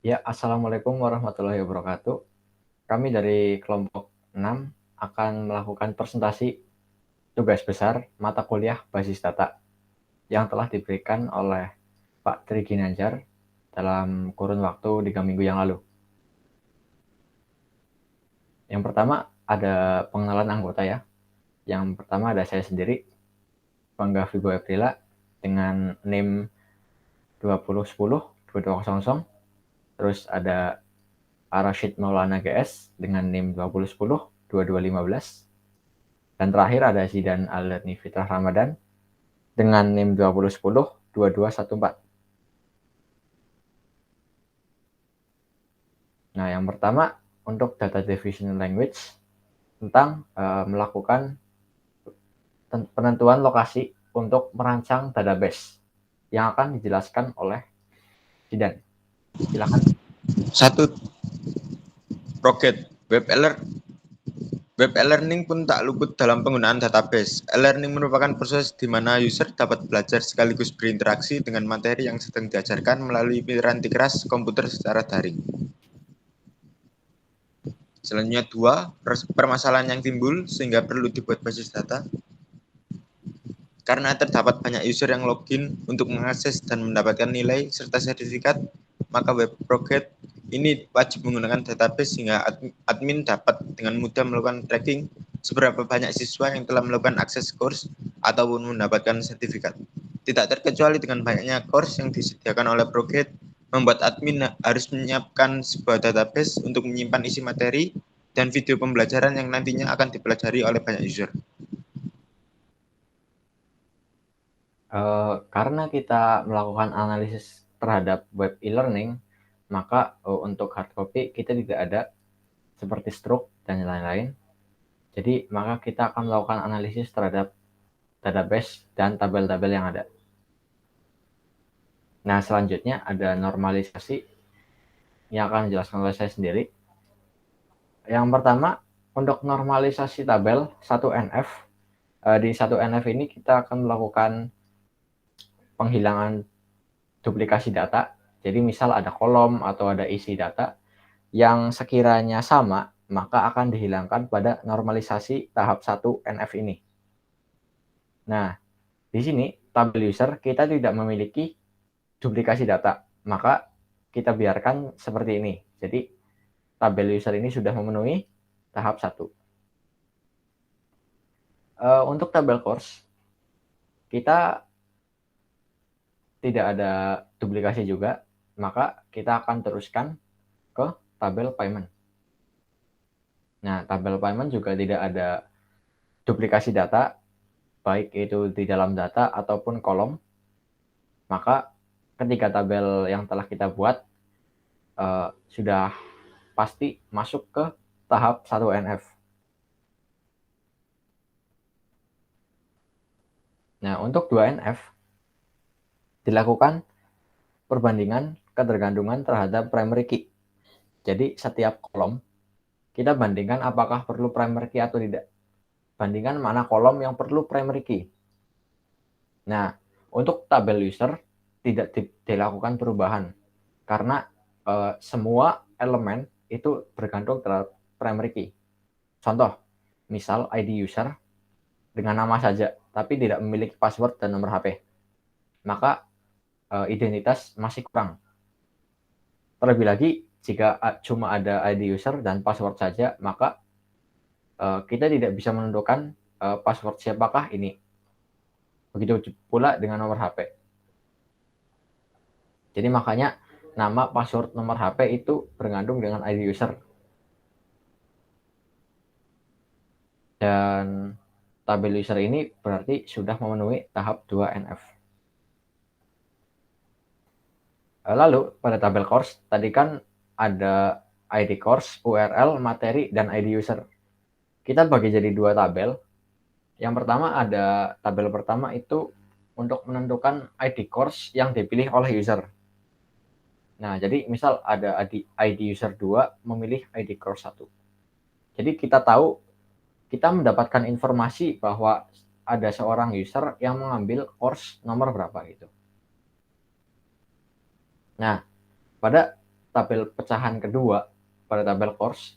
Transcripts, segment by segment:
Ya, Assalamualaikum warahmatullahi wabarakatuh. Kami dari kelompok 6 akan melakukan presentasi tugas besar mata kuliah basis data yang telah diberikan oleh Pak Tri Ginanjar dalam kurun waktu 3 minggu yang lalu. Yang pertama ada pengenalan anggota ya. Yang pertama ada saya sendiri, Bangga Vigo Aprila dengan NIM 2010-2200. Terus ada Arashid Maulana GS dengan NIM 2010-2215. Dan terakhir ada Zidan Al-Latni Fitrah Ramadan dengan NIM 2010-2214. Nah, yang pertama untuk data definition language tentang melakukan penentuan lokasi untuk merancang database yang akan dijelaskan oleh Zidan. Silakan. Satu, Rocket Web e-learning pun tak luput dalam penggunaan database. E-learning merupakan proses di mana user dapat belajar sekaligus berinteraksi dengan materi yang sedang diajarkan melalui piranti keras komputer secara daring. Selanjutnya dua, permasalahan yang timbul sehingga perlu dibuat basis data. Karena terdapat banyak user yang login untuk mengakses dan mendapatkan nilai serta sertifikat, maka web project ini wajib menggunakan database sehingga admin dapat dengan mudah melakukan tracking seberapa banyak siswa yang telah melakukan akses course ataupun mendapatkan sertifikat. Tidak terkecuali dengan banyaknya course yang disediakan oleh project, membuat admin harus menyiapkan sebuah database untuk menyimpan isi materi dan video pembelajaran yang nantinya akan dipelajari oleh banyak user. Karena kita melakukan analisis terhadap web e-learning, maka untuk hard copy kita tidak ada seperti Stroke dan lain-lain. Jadi maka kita akan melakukan analisis terhadap database dan tabel-tabel yang ada. Nah, selanjutnya ada normalisasi yang akan dijelaskan oleh saya sendiri. Yang pertama, untuk normalisasi tabel 1NF. Di 1NF ini kita akan melakukan penghilangan duplikasi data. Jadi misal ada kolom atau ada isi data yang sekiranya sama, maka akan dihilangkan pada normalisasi tahap 1NF ini. Nah, di sini tabel user kita tidak memiliki duplikasi data, maka kita biarkan seperti ini. Jadi tabel user ini sudah memenuhi tahap 1. Untuk tabel course, kita tidak ada duplikasi juga, maka kita akan teruskan ke tabel payment. Nah, tabel payment juga tidak ada duplikasi data, baik itu di dalam data ataupun kolom. Maka ketika tabel yang telah kita buat sudah pasti masuk ke tahap 1NF. Nah, untuk 2NF dilakukan perbandingan ketergantungan terhadap primary key. Jadi setiap kolom kita bandingkan apakah perlu primary key atau tidak. Bandingkan mana kolom yang perlu primary key. Nah, untuk tabel user tidak dilakukan perubahan karena semua elemen itu bergantung terhadap primary key. Contoh, misal ID user dengan nama saja, tapi tidak memiliki password dan nomor HP. Maka identitas masih kurang. Terlebih lagi, jika cuma ada ID user dan password saja, maka kita tidak bisa menentukan password siapakah ini. Begitu pula dengan nomor HP. Jadi makanya nama, password, nomor HP itu bergantung dengan ID user. Dan tabel user ini berarti sudah memenuhi tahap 2NF. Lalu pada tabel course, tadi kan ada ID course, URL, materi, dan ID user. Kita bagi jadi dua tabel. Yang pertama ada tabel pertama itu untuk menentukan ID course yang dipilih oleh user. Nah, jadi misal ada ID user 2 memilih ID course 1. Jadi kita tahu, kita mendapatkan informasi bahwa ada seorang user yang mengambil course nomor berapa gitu. Nah, pada tabel pecahan kedua pada tabel course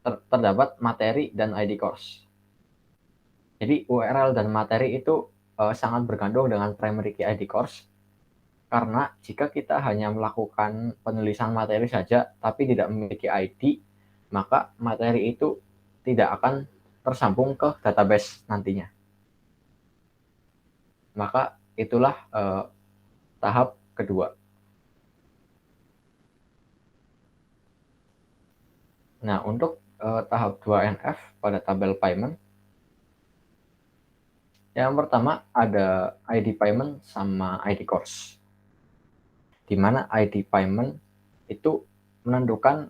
terdapat materi dan ID course. Jadi URL dan materi itu sangat bergantung dengan primary key ID course, karena jika kita hanya melakukan penulisan materi saja tapi tidak memiliki ID, maka materi itu tidak akan tersambung ke database nantinya. Maka itulah tahap kedua. Nah, untuk tahap 2NF pada tabel payment, yang pertama ada ID payment sama ID course. Di mana ID payment itu menentukan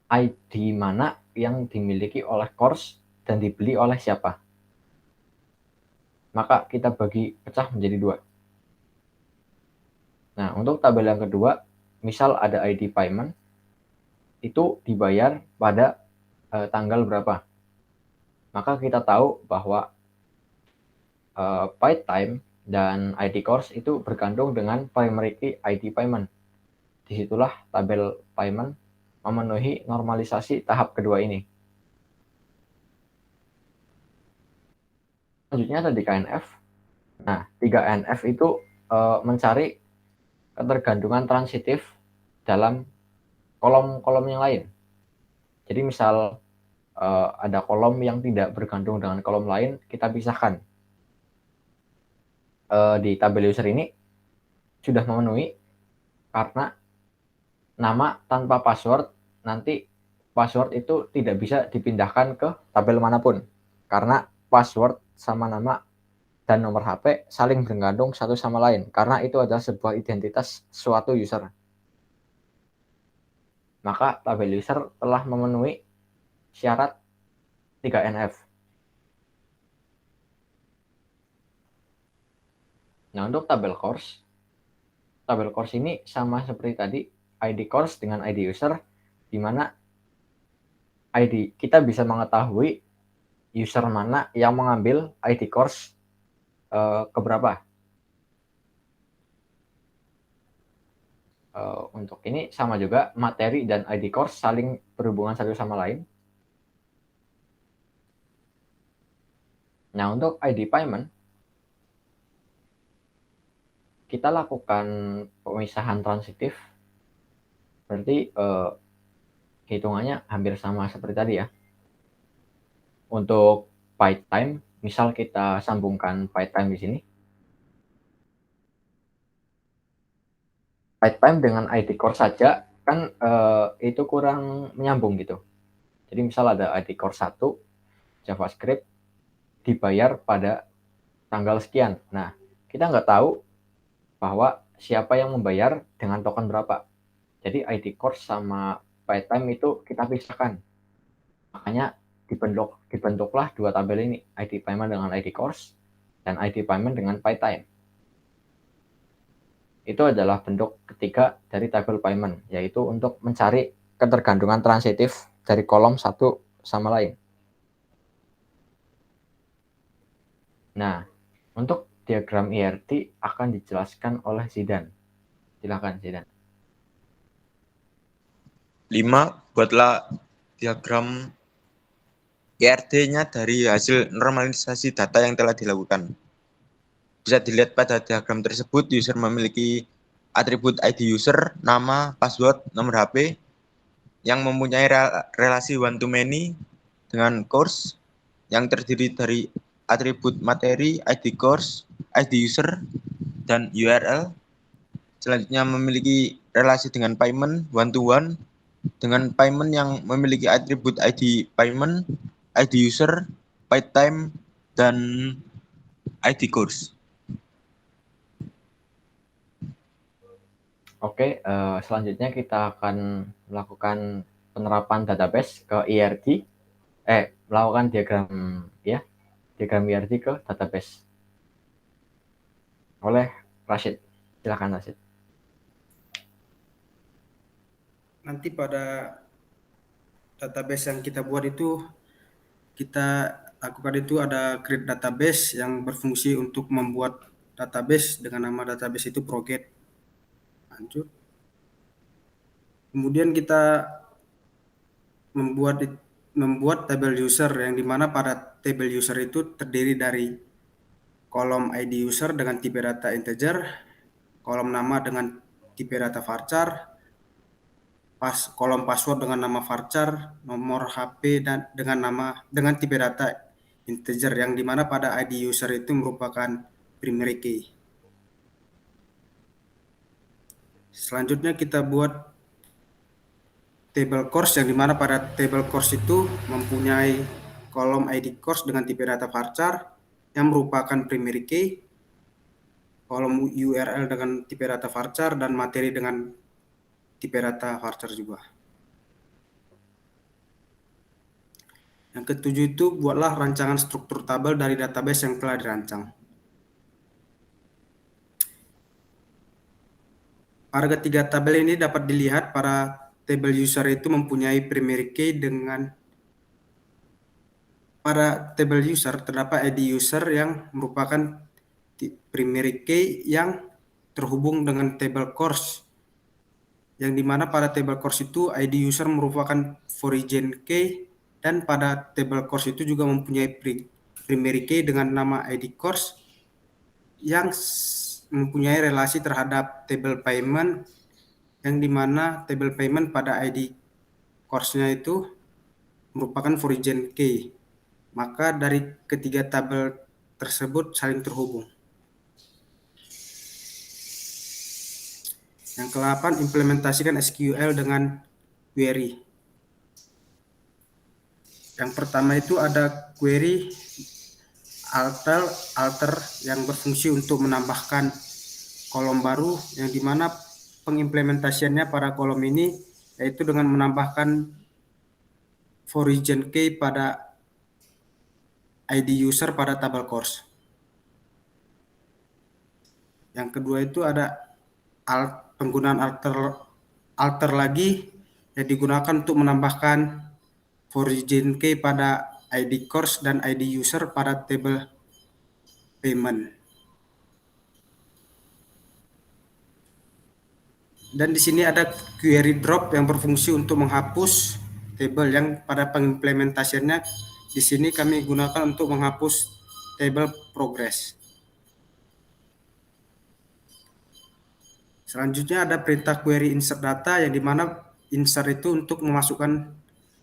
ID mana yang dimiliki oleh course dan dibeli oleh siapa. Maka kita bagi pecah menjadi dua. Nah, untuk tabel yang kedua, misal ada ID payment, itu dibayar pada tanggal berapa. Maka kita tahu bahwa paid time dan ID course itu bergantung dengan primary key ID payment. Disitulah tabel payment memenuhi normalisasi tahap kedua ini. Selanjutnya ada 3NF. Nah, 3NF itu mencari ketergantungan transitif dalam kolom-kolom yang lain. Jadi misal ada kolom yang tidak bergantung dengan kolom lain, kita pisahkan. Di tabel user ini sudah memenuhi karena nama tanpa password, nanti password itu tidak bisa dipindahkan ke tabel manapun, karena password sama nama dan nomor HP saling bergantung satu sama lain, karena itu adalah sebuah identitas suatu user. Maka tabel user telah memenuhi syarat 3NF. Nah, untuk tabel course ini sama seperti tadi, ID course dengan ID user, di mana ID kita bisa mengetahui user mana yang mengambil ID course keberapa. Untuk ini sama juga, materi dan ID course saling berhubungan satu sama lain. Nah, untuk ID payment, kita lakukan pemisahan transitif, berarti hitungannya hampir sama seperti tadi ya. Untuk paid time, misal kita sambungkan paid time di sini. Paid time dengan ID course saja kan itu kurang menyambung gitu. Jadi misal ada ID course 1 JavaScript dibayar pada tanggal sekian. Nah, kita nggak tahu bahwa siapa yang membayar dengan token berapa. Jadi ID course sama paid time itu kita pisahkan. Makanya dibentuklah dua tabel ini, ID payment dengan ID course dan ID payment dengan paid time. Itu adalah bentuk ketiga dari tabel payment, yaitu untuk mencari ketergantungan transitif dari kolom satu sama lain. Nah, untuk diagram IRT akan dijelaskan oleh Zidan. Silakan Zidan. 5. Buatlah diagram IRT-nya dari hasil normalisasi data yang telah dilakukan. Bisa dilihat pada diagram tersebut, user memiliki atribut ID user, nama, password, nomor HP, yang mempunyai relasi one-to-many dengan course, yang terdiri dari atribut materi, ID course, ID user, dan URL. Selanjutnya memiliki relasi dengan payment, one-to-one, dengan payment yang memiliki atribut ID payment, ID user, paid time, dan ID course. Oke, selanjutnya kita akan melakukan penerapan database ke IRT, melakukan diagram IRT ke database oleh Rashid. Silakan Rashid. Nanti pada database yang kita buat itu, kita lakukan itu ada create database yang berfungsi untuk membuat database dengan nama database itu Proget. Lanjut. Kemudian kita membuat tabel user yang dimana pada tabel user itu terdiri dari kolom ID user dengan tipe data integer, kolom nama dengan tipe data varchar, kolom password dengan nama varchar, nomor HP dan dengan tipe data integer yang dimana pada ID user itu merupakan primary key. Selanjutnya kita buat table course yang dimana pada table course itu mempunyai kolom ID course dengan tipe data varchar yang merupakan primary key, kolom URL dengan tipe data varchar, dan materi dengan tipe data varchar juga. Yang ketujuh itu buatlah rancangan struktur tabel dari database yang telah dirancang. Pada ketiga tabel ini dapat dilihat para table user itu mempunyai primary key dengan pada table user terdapat ID user yang merupakan primary key yang terhubung dengan table course, yang dimana pada table course itu ID user merupakan origin key, dan pada table course itu juga mempunyai primary key dengan nama ID course yang mempunyai relasi terhadap table payment, yang dimana table payment pada ID course-nya itu merupakan origin key. Maka dari ketiga tabel tersebut saling terhubung. Yang ke-8, implementasikan SQL dengan query. Yang pertama itu ada query alter yang berfungsi untuk menambahkan kolom baru, yang dimana pengimplementasiannya pada kolom ini yaitu dengan menambahkan origin key pada ID user pada tabel course. Yang kedua itu ada penggunaan alter lagi yang digunakan untuk menambahkan origin key pada ID course dan ID user pada table payment. Dan di sini ada query drop yang berfungsi untuk menghapus table, yang pada pengimplementasiannya di sini kami gunakan untuk menghapus table progress. Selanjutnya ada perintah query insert data, yang dimana insert itu untuk memasukkan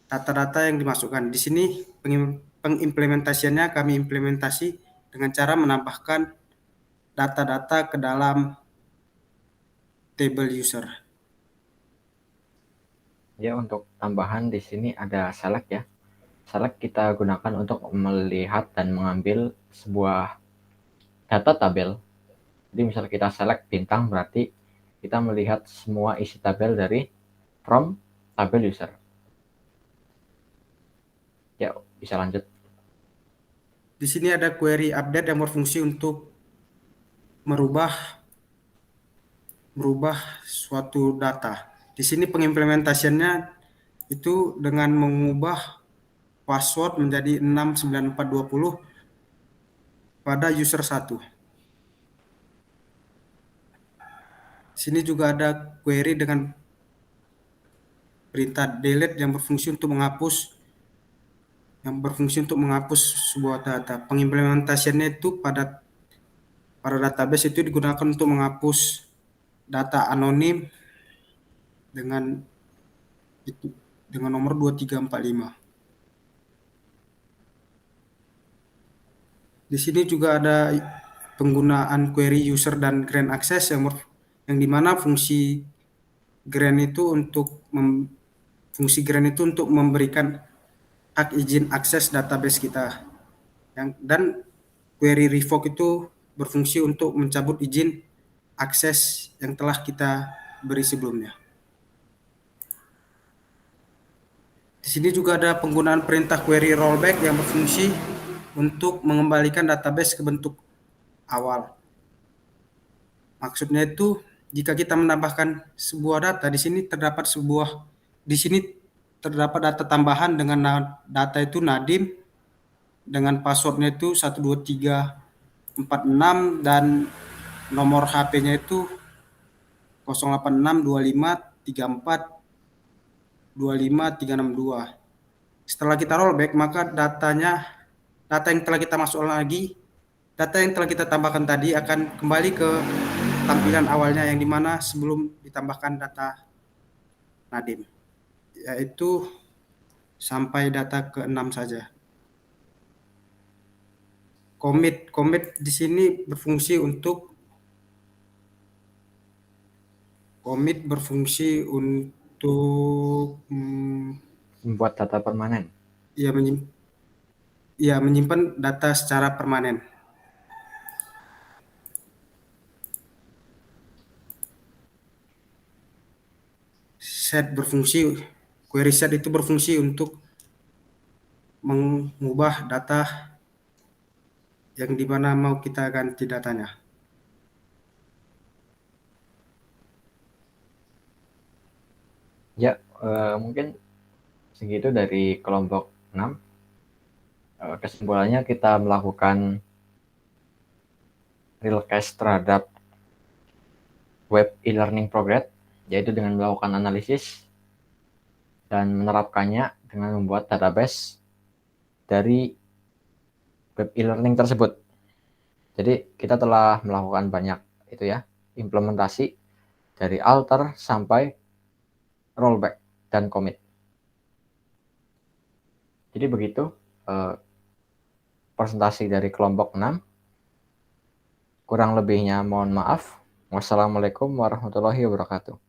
data-data yang dimasukkan. Di sini pengimplementasiannya kami implementasi dengan cara menambahkan data-data ke dalam table user. Ya, untuk tambahan di sini ada select ya. Select kita gunakan untuk melihat dan mengambil sebuah data tabel. Jadi misal kita select bintang, berarti kita melihat semua isi tabel dari from tabel user. Ya, bisa lanjut. Di sini ada query update yang berfungsi untuk merubah suatu data. Di sini pengimplementasiannya itu dengan mengubah password menjadi 69420 pada user 1. Sini juga ada query dengan perintah delete yang berfungsi untuk menghapus sebuah data. Pengimplementasiannya itu pada database itu digunakan untuk menghapus data anonim dengan nomor 2345. Di sini juga ada penggunaan query user dan grant access yang dimana fungsi grant itu untuk memberikan hak izin akses database kita, dan query revoke itu berfungsi untuk mencabut izin akses yang telah kita beri sebelumnya. Di sini juga ada penggunaan perintah query rollback yang berfungsi untuk mengembalikan database ke bentuk awal. Maksudnya itu jika kita menambahkan sebuah data, di sini terdapat data tambahan dengan data itu Nadim dengan passwordnya itu 12346 dan nomor HP-nya itu 0862534 25362. Setelah kita rollback, maka data yang telah kita masukkan lagi, data yang telah kita tambahkan tadi akan kembali ke tampilan awalnya yang dimana sebelum ditambahkan data Nadiem, yaitu sampai data ke-6 saja. Commit di sini berfungsi untuk Membuat data permanen. Menyimpan data secara permanen. Query set itu berfungsi untuk mengubah data yang dimana mau kita ganti datanya. Ya, mungkin segitu dari kelompok 6. Kesimpulannya kita melakukan real case terhadap web e-learning progress, yaitu dengan melakukan analisis dan menerapkannya dengan membuat database dari web e-learning tersebut. Jadi kita telah melakukan banyak implementasi dari alter sampai rollback dan commit. Jadi begitu presentasi dari kelompok 6. Kurang lebihnya mohon maaf. Wassalamualaikum warahmatullahi wabarakatuh.